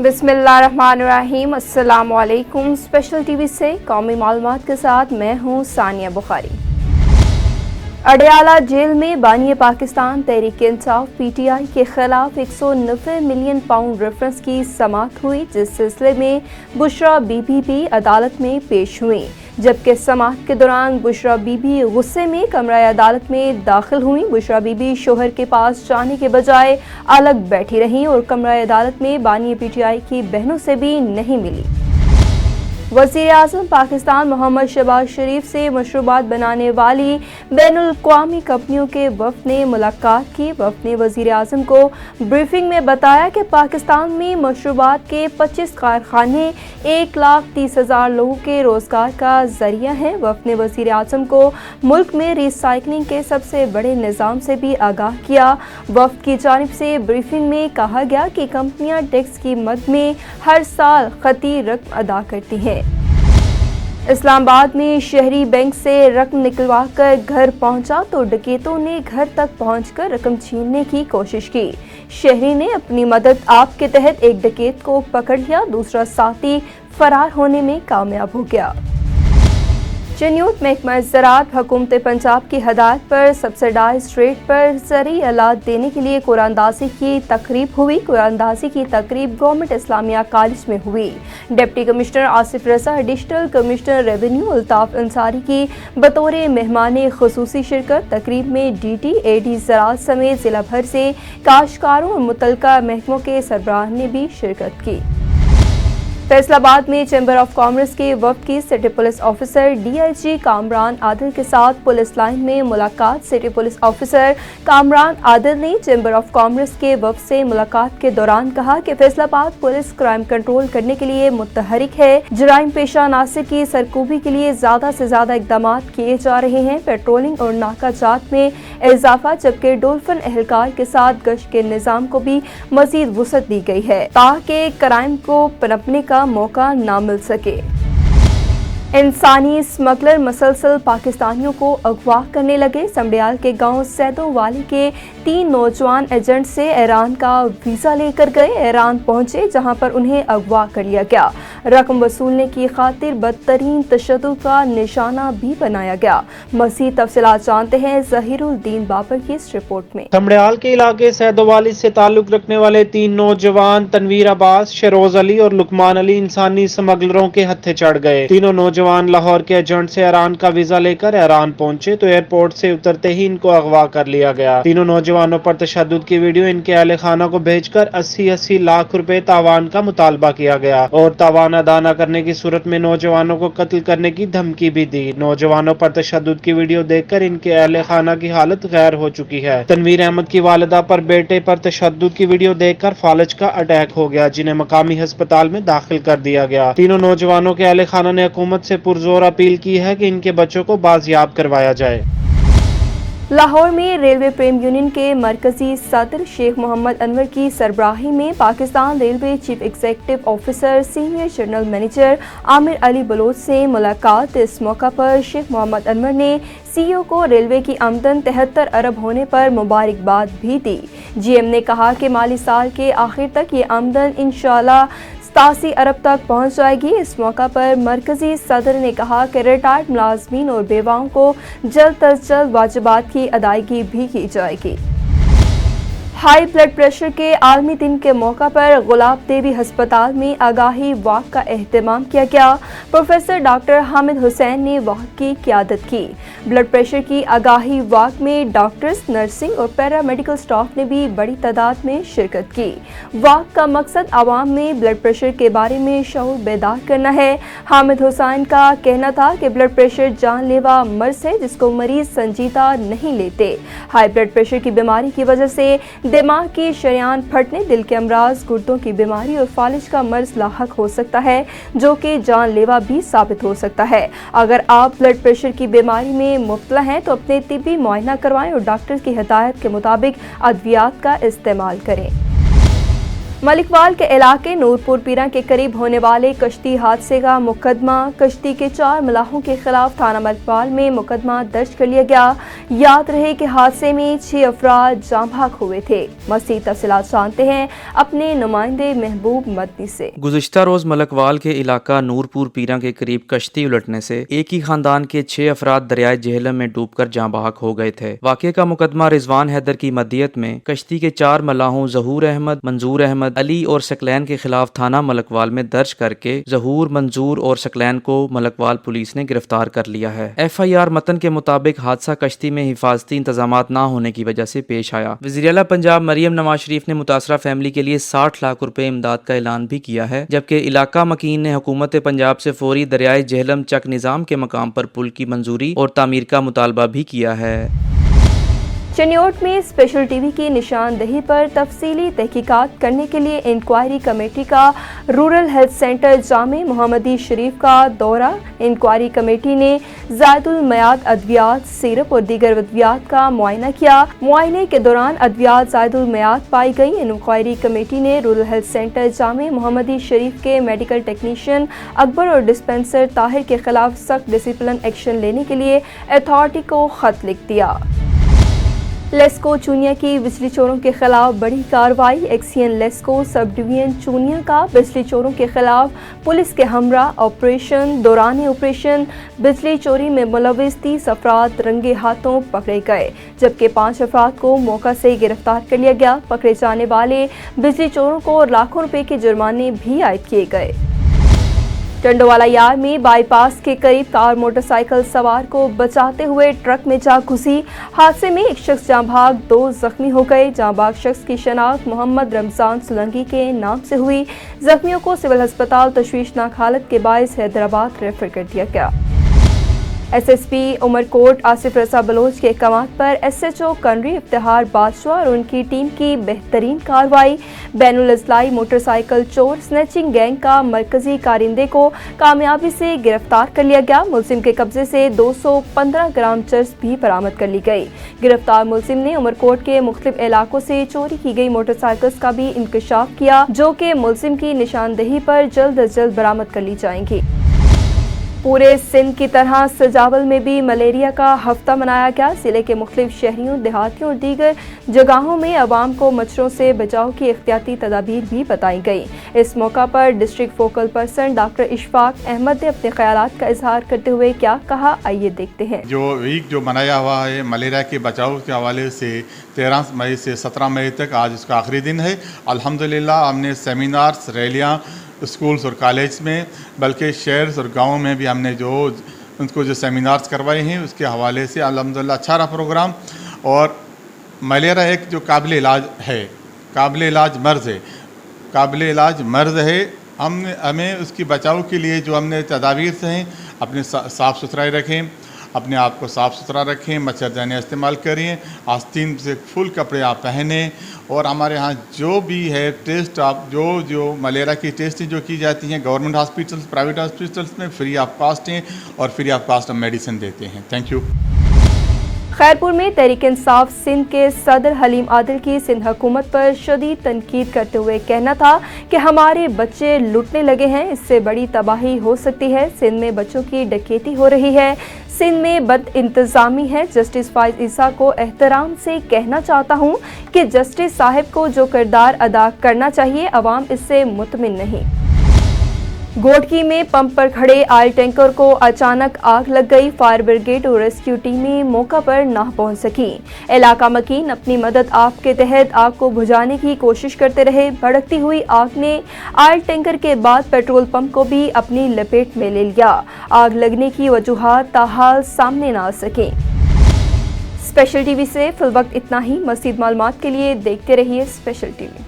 बिस्मिल्लाहिर्रहमानिर्रहीम। अस्सलाम वालेकुम। स्पेशल टीवी से कौमी मालूमात के साथ मैं हूँ सानिया बुखारी। अडयाला जेल में बानी पाकिस्तान तहरीक इंसाफ PTI के खिलाफ 190 मिलियन पाउंड रेफरेंस की समाअत हुई, जिस सिलसिले में बुशरा बीबी भी अदालत में पेश हुई। जबकि समाअत के दौरान बुशरा बीबी गुस्से में कमरा अदालत में दाखिल हुई। बुशरा बीबी शोहर के पास जाने के बजाय अलग बैठी रहीं और कमरा अदालत में बानी PTI की बहनों से भी नहीं मिली। वज़ीर-ए-आज़म पाकिस्तान मोहम्मद शहबाज शरीफ से मशरूबात बनाने वाली बैनुल-अक़वामी कंपनियों के वफ़द ने मुलाकात की। वफ़द ने वज़ीर-ए-आज़म को ब्रीफिंग में बताया कि पाकिस्तान में मशरूबात के 25 कारखाने 1,30,000 लोगों के रोज़गार का ज़रिया हैं। वफ़द ने वज़ीर-ए-आज़म को मुल्क में रिसाइकलिंग के सबसे बड़े निज़ाम से भी आगाह किया। वफ़द की जानिब से ब्रीफिंग में कहा गया कि कंपनियां टैक्स की मद में हर साल ख़ती रकम अदा करती हैं। इस्लामाबाद में शहरी बैंक से रकम निकलवा कर घर पहुंचा तो डकैतों ने घर तक पहुंचकर रकम छीनने की कोशिश की। शहरी ने अपनी मदद आप के तहत एक डकैत को पकड़ लिया, दूसरा साथी फरार होने में कामयाब हो गया। चन्यूट महकमा ज़राअत हुकूमत पंजाब की हदायत पर सब्सिडाइज्ड रेट पर ज़रूरी आलात देने के लिए कुरानंदाज़ी की तकरीब हुई। कुरानंदाज़ी की तकरीब गवर्नमेंट इस्लामिया कॉलेज में हुई। Deputy commissioner Asif Raza, additional commissioner revenue Altaf Ansari की बतौर मेहमान ख़ुसूसी शिरकत। तकरीब में DT, AD ज़राअत समेत ज़िला भर से काश्तकारों और मुतल्लिका महकमों के सरबराह ने भी शिरकत की। फैसलाबाद में चैम्बर ऑफ कॉमर्स के वफ़द की city police officer DIG Kamran Adil के साथ पुलिस लाइन में मुलाकात। City police officer Kamran Adil ने चैम्बर ऑफ कॉमर्स के वफ़द से मुलाकात के दौरान कहा कि फैसलाबाद पुलिस क्राइम कंट्रोल करने के लिए मुतहरिक है। जराइम पेशा नासिर की सरकूबी के लिए ज़्यादा से ज़्यादा इक़दाम किए जा रहे हैं। पेट्रोलिंग और नाका जात में इजाफा, जबकि डोल्फिन एहलकार के साथ गश्त के निज़ाम को भी मज़ीद वुसअत दी गई है ताकि क्राइम को पनपने का मौका ना मिल सके। इंसानी स्मगलर मसलसल पाकिस्तानियों को अगवा करने लगे। समडियाल के गांव सैदों वाली के 3 नौजवान एजेंट से ईरान का वीज़ा लेकर गए। ईरान पहुंचे जहां पर उन्हें अगवा कर लिया गया। रकम वसूलने की खातिर बदतरीन तशद्दुद का निशाना भी बनाया गया। मज़ीद तफसीलात जानते हैं ज़हीरुद्दीन बाबर की इस रिपोर्ट में। समडियाल के इलाके सैदों वाली से ताल्लुक रखने वाले 3 नौजवान तनवीर अब्बास, शरोज अली और लुकमान अली इंसानी स्मगलरों के हत्थे चढ़ गए। तीनों नौजवान लाहौर के एजेंट से ईरान का वीजा लेकर ईरान पहुंचे तो एयरपोर्ट से उतरते ही इनको अगवा कर लिया गया। तीनों नौजवानों पर तशद्दुद की वीडियो इनके अहले खाना को भेजकर 80-80 लाख रुपए तावान का मुतालबा किया गया और तावान अदा न करने की सूरत में नौजवानों को कत्ल करने की धमकी भी दी। नौजवानों पर तशद्दुद की वीडियो देखकर इनके अहले खाना की हालत गैर हो चुकी है। तनवीर अहमद की वालिदा पर बेटे पर तशद्दुद की वीडियो देखकर फालज का अटैक हो गया, जिन्हें मकामी अस्पताल में दाखिल कर दिया गया। तीनों नौजवानों के अहले खाना ने हुकूमत से पुरजोर अपील की है कि इनके बच्चों को बाजियाब करवाया जाए। लाहौर में रेलवे प्रेम यूनियन के मरकजी सदर शेख मोहम्मद अनवर की सरबराही में Pakistan railway chief executive officer senior general manager Aamir Ali Baloch से मुलाकात। इस मौका पर शेख मोहम्मद अनवर ने CEO को रेलवे की आमदन 73 अरब होने पर मुबारकबाद भी दी। GM ने कहा कि माली साल के आखिर तक ये आमदन इंशाअल्लाह 87 अरब तक पहुंच जाएगी। इस मौका पर मरकजी सदर ने कहा कि रिटायर्ड मुलाजमीन और बेवाओं को जल्द अज जल्द वाजिबात की अदायगी भी की जाएगी। हाई ब्लड प्रेशर के आलमी दिन के मौका पर गुलाब देवी अस्पताल में आगाही वाक का एहतमाम किया गया। प्रोफेसर डॉक्टर हामिद हुसैन ने वाक की क़यादत की। ब्लड प्रेशर की आगाही वाक में डॉक्टर्स, नर्सिंग और पैरामेडिकल स्टाफ ने भी बड़ी तादाद में शिरकत की। वाक का मकसद आवाम में ब्लड प्रेशर के बारे में शऊर बेदार करना है। हामिद हुसैन का कहना था कि ब्लड प्रेशर जानलेवा मर्ज है जिसको मरीज संजीदा नहीं लेते। हाई ब्लड प्रेशर की बीमारी की वजह से दिमाग की शरियान फटने, दिल के अमराज, गुर्दों की बीमारी और फालिज का मर्ज लाहक हो सकता है, जो कि जानलेवा भी साबित हो सकता है। अगर आप ब्लड प्रेशर की बीमारी में मुब्तला हैं तो अपने तिब्बी मुआयना करवाएं और डॉक्टर की हिदायत के मुताबिक अद्वियात का इस्तेमाल करें। मलिकवाल के इलाके नूरपुर पीरा के करीब होने वाले कश्ती हादसे का मुकदमा, कश्ती के 4 मलाहों के खिलाफ थाना मलिकवाल में मुकदमा दर्ज कर लिया गया। याद रहे कि हादसे में 6 अफराद जाँ भाग हुए थे। मज़ीद तफसीलात जानते हैं अपने नुमाइंदे महबूब मदनी से। गुज़िश्ता रोज मलिकवाल के इलाका नूरपुर पीरा के करीब कश्ती उलटने से एक ही खानदान के 6 अफराद दरियाए जेहलम में डूबकर जाँ भाग हो गए थे। वाक़े का मुकदमा रिजवान हैदर की मदियत में कश्ती के 4 मलाहों जहूर अहमद, मंजूर अहमद, अली और सकलैन के खिलाफ थाना मलिकवाल में दर्ज करके जहूर, मंजूर और सकलैन को मलिकवाल पुलिस ने गिरफ्तार कर लिया है। FIR मतन के मुताबिक हादसा कश्ती में हिफाजती इंतजामात ना होने की वजह से पेश आया। वज़ीर-ए-आला पंजाब मरियम नवाज शरीफ ने मुतासरा फैमिली के लिए 60 लाख रुपए इमदाद का ऐलान भी किया है, जबकि इलाका मकीन ने हुकूमत पंजाब से फौरी दरियाए जेहलम चक निज़ाम के मकाम पर पुल की मंजूरी और तामीर का मुतालबा भी किया है। चनियोट में स्पेशल टीवी की निशानदही पर तफसीली तहकीकात करने के लिए इंक्वायरी कमेटी का रूरल हेल्थ सेंटर जामे मोहम्मदी शरीफ का दौरा। इंक्वायरी कमेटी ने ज़ायदुल मयाद अद्वियात, सिरप और दीगर अद्वियात का मुआयना किया। मुआयने के दौरान अद्वियात ज़ायदुल मयाद पाई गई। इंक्वायरी कमेटी ने रूरल हेल्थ सेंटर जामे मोहम्मदी शरीफ के मेडिकल टेक्नीशियन अकबर और डिस्पेंसर ताहिर के खिलाफ सख्त डिसिप्लिन एक्शन लेने के लिए अथॉरिटी को खत लिख दिया। लेस्को चूनिया की बिजली चोरों के खिलाफ बड़ी कार्रवाई। एक्सियन लेस्को सब डिवीजन चूनिया का बिजली चोरों के खिलाफ पुलिस के हमरा ऑपरेशन दौरान ऑपरेशन बिजली चोरी में मुलविस 30 अफराद रंगे हाथों पकड़े गए, जबकि 5 अफराद को मौका से गिरफ्तार कर लिया गया। पकड़े जाने वाले बिजली चोरों को लाखों रुपए के जुर्माने भी आयद किए गए। टंडोवाला यार में बाईपास के करीब कार मोटरसाइकिल सवार को बचाते हुए ट्रक में जा घुसी। हादसे में एक शख्स जाँ भाग, 2 जख्मी हो गए। जाँ भाग शख्स की शनाख्त मोहम्मद रमजान सुलंगी के नाम से हुई। जख्मियों को सिविल अस्पताल तशवीशनाक हालत के बायस हैदराबाद रेफर कर दिया गया। SSP उमरकोट आसिफ रजा बलोच के कमात पर SHO कनरी इफ्तिहार बादशाह और उनकी टीम की बेहतरीन कार्रवाई। बैनुल अजलाई मोटरसाइकिल चोर स्नैचिंग गैंग का मरकजी कारिंदे को कामयाबी से गिरफ्तार कर लिया गया। मुलजिम के कब्जे से 215 ग्राम चरस भी बरामद कर ली गई। गिरफ्तार मुलजिम ने उमरकोट के मुख्तलिफ इलाकों से चोरी की गई मोटरसाइकिल्स का भी इंकशाफ किया, जो कि मुलजिम की निशानदही पर जल्द अज जल्द बरामद कर ली जाएंगी। पूरे सिंध की तरह सजावल में भी मलेरिया का हफ्ता मनाया गया। जिले के मुख्तलिफ शहरियों, देहातियों और दीगर जगहों में अवाम को मच्छरों से बचाव की एहतियाती तदाबीर भी बताई गई। इस मौका पर district focal person doctor Ishfaq Ahmed ने अपने ख्यालात का इजहार करते हुए क्या कहा, आइए देखते हैं। जो वीक जो मनाया हुआ है मलेरिया के बचाव के हवाले से 13 मई से 17 मई तक आज इसका आखिरी दिन है। अल्हम्दुलिल्लाह हमने सेमिनार्स, रैलियाँ स्कूल्स और कॉलेज में, बल्कि शहर और गाँव में भी हमने उनको जो सेमिनार्स करवाए हैं उसके हवाले से अल्हम्दुलिल्लाह अच्छा रहा प्रोग्राम। और मलेरिया एक जो काबिल इलाज है, काबिल इलाज मर्ज़ है। हमें उसकी बचाव के लिए जो हमने तदाबीर से हैं, अपने साफ़ सुथराई रखें, अपने आप को साफ़ सुथरा रखें, मच्छरदानी इस्तेमाल करें, आस्तीन से फुल कपड़े आप पहने। और हमारे यहाँ जो भी है टेस्ट आप जो मलेरिया की टेस्टें जो की जाती हैं गवर्नमेंट हॉस्पिटल्स, प्राइवेट हॉस्पिटल्स में फ्री ऑफ कॉस्ट हैं और फ्री ऑफ कॉस्ट हम मेडिसिन देते हैं। Thank you. खैरपुर में तहरीक इंसाफ सिंध के सदर हलीम आदिल की सिंध हुकूमत पर शदीद तनकीद करते हुए कहना था कि हमारे बच्चे लुटने लगे हैं, इससे बड़ी तबाही हो सकती है। सिंध में बच्चों की डकैती हो रही है, सिंध में बद इंतज़ामी है। जस्टिस फाइज ईसा को एहतराम से कहना चाहता हूँ कि जस्टिस साहब को जो किरदार अदा करना चाहिए, अवाम इससे मुतमिन नहीं। गोडकी में पंप पर खड़े ऑयल टैंकर को अचानक आग लग गई। फायर ब्रिगेड और रेस्क्यू टीमें मौका पर ना पहुंच सकी। इलाका मकीन अपनी मदद आग के तहत आग को बुझाने की कोशिश करते रहे। भड़कती हुई आग ने ऑयल टैंकर के बाद पेट्रोल पंप को भी अपनी लपेट में ले लिया। आग लगने की वजूहात ताहाल सामने ना आ सके। स्पेशल टीवी से फिल वक्त इतना ही। मज़ीद मालूमात के लिए देखते रहिए स्पेशल टीवी।